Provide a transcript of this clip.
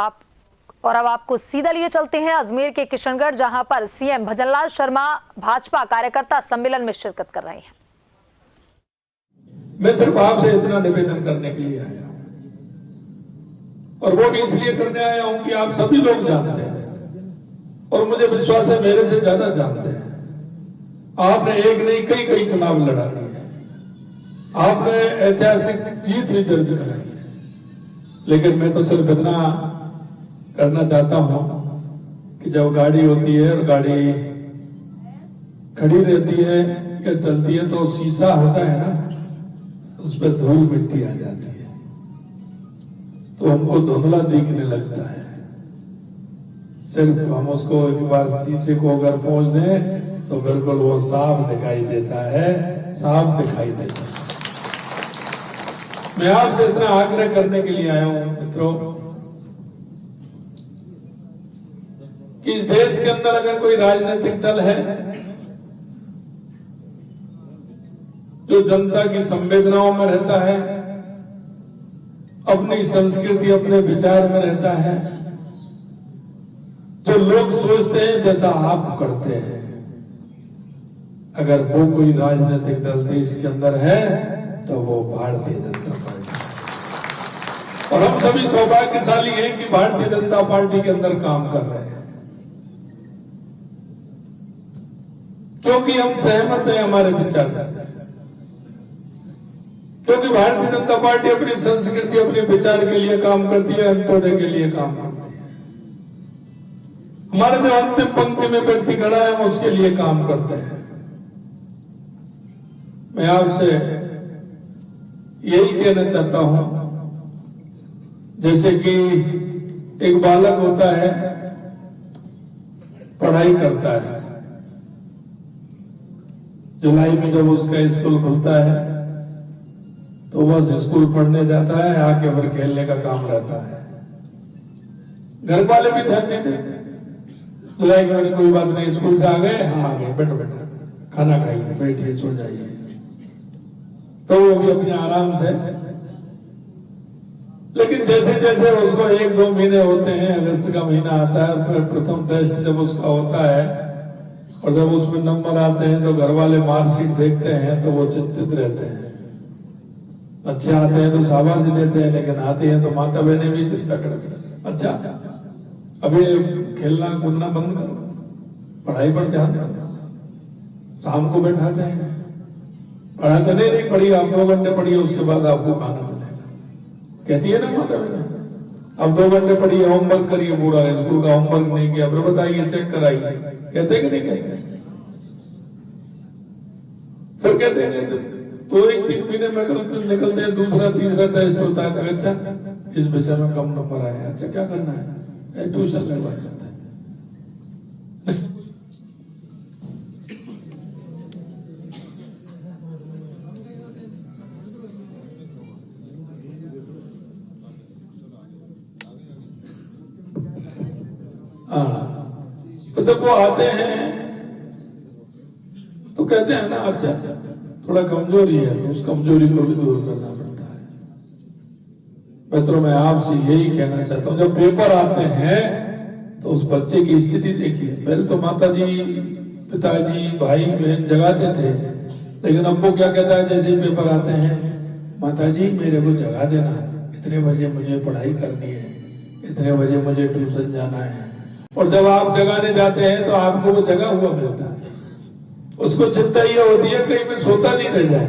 और अब आपको सीधा लिए चलते हैं अजमेर के किशनगढ़, जहां पर सीएम भजनलाल शर्मा भाजपा कार्यकर्ता सम्मेलन में शिरकत कर रहे हैं। मैं सिर्फ आपसे इतना निवेदन करने के लिए आया हूं, और वो भी इसलिए करने आया हूं कि आप सभी लोग जानते हैं, और मुझे विश्वास है मेरे से ज्यादा जानते हैं। आपने एक नहीं कई चुनाव लड़ा दिए, आपने ऐतिहासिक जीत भी दर्ज कराई है, लेकिन मैं तो सिर्फ इतना करना चाहता हूं कि जब गाड़ी होती है और गाड़ी खड़ी रहती है या चलती है तो शीशा होता है ना, उस पर धूल मिट्टी आ जाती है तो हमको धुंधला दिखने लगता है। सिर्फ हम उसको एक बार शीशे को अगर पहुंच दें तो बिल्कुल वो साफ दिखाई देता है, साफ दिखाई देता है। मैं आपसे इतना आग्रह करने के लिए आया हूं मित्रों कि इस देश के अंदर अगर कोई राजनीतिक दल है जो जनता की संवेदनाओं में रहता है, अपनी संस्कृति अपने विचार में रहता है, जो लोग सोचते हैं जैसा आप करते हैं, अगर वो कोई राजनीतिक दल देश के अंदर है तो वो भारतीय जनता पार्टी। और हम सभी सौभाग्यशाली हैं कि भारतीय जनता पार्टी के अंदर काम कर रहे हैं, क्योंकि हम सहमत हैं हमारे विचार से, क्योंकि भारतीय जनता पार्टी अपनी संस्कृति अपने विचार के लिए काम करती है, अंत्योदय के लिए काम करती है। हमारे जो अंतिम पंक्ति में व्यक्ति खड़ा है हम उसके लिए काम करते हैं। मैं आपसे यही कहना चाहता हूं, जैसे कि एक बालक होता है, पढ़ाई करता है, जुलाई में जब उसका स्कूल खुलता है तो बस स्कूल पढ़ने जाता है, आके फिर खेलने का काम रहता है। घर वाले भी ध्यान नहीं देते, जुलाई में कोई बात नहीं, स्कूल से आ गए, हाँ आ गए, बैठो खाना खाइए, बैठिए, सो जाइए, तो वो भी अपने आराम से। लेकिन जैसे जैसे उसको 1-2 महीने होते हैं, अगस्त का महीना आता है, फिर प्रथम टेस्ट जब उसका होता है और जब उसमें नंबर आते हैं तो घर वाले मार्कशीट देखते हैं तो वो चिंतित रहते हैं। अच्छे आते हैं तो शाबाशी देते हैं, लेकिन आते हैं तो माता बहनें भी चिंता करती हैं। अच्छा, अभी खेलना कूदना बंद करो, पढ़ाई पर ध्यान दो। शाम को बैठाते हैं, पढ़ाते नहीं पढ़िए, आप 2 घंटे पढ़िए, उसके बाद आपको खाना मिलेगा, कहती है ना माता बहनें। अब 2 घंटे पढ़िए, होमवर्क करिए, पूरा स्कूल का होमवर्क नहीं किया, फिर बताइए, चेक कराइए, कहते कि नहीं कहते? फिर कहते हैं तो 1-3 महीने में निकलते हैं, दूसरा तीसरा टेस्ट होता है, तो अच्छा इस विषय में कम नंबर आए, अच्छा क्या करना है, ट्यूशन लगवा जाता है। तो जब वो आते हैं तो कहते हैं ना, अच्छा थोड़ा कमजोरी है, तो उस कमजोरी को भी दूर करना पड़ता है। मित्रों, मैं आपसे यही कहना चाहता हूं, जब पेपर आते हैं तो उस बच्चे की स्थिति देखिए। पहले तो माता जी, पिताजी, भाई बहन जगाते थे, लेकिन अब वो क्या कहता है, जैसे ही पेपर आते हैं, माता जी मेरे को जगा देना, इतने बजे मुझे पढ़ाई करनी है, इतने बजे मुझे ट्यूशन जाना है। और जब आप जगाने जाते हैं तो आपको वो जगा हुआ मिलता है, उसको चिंता ये होती है कहीं मैं सोता नहीं रह जाए।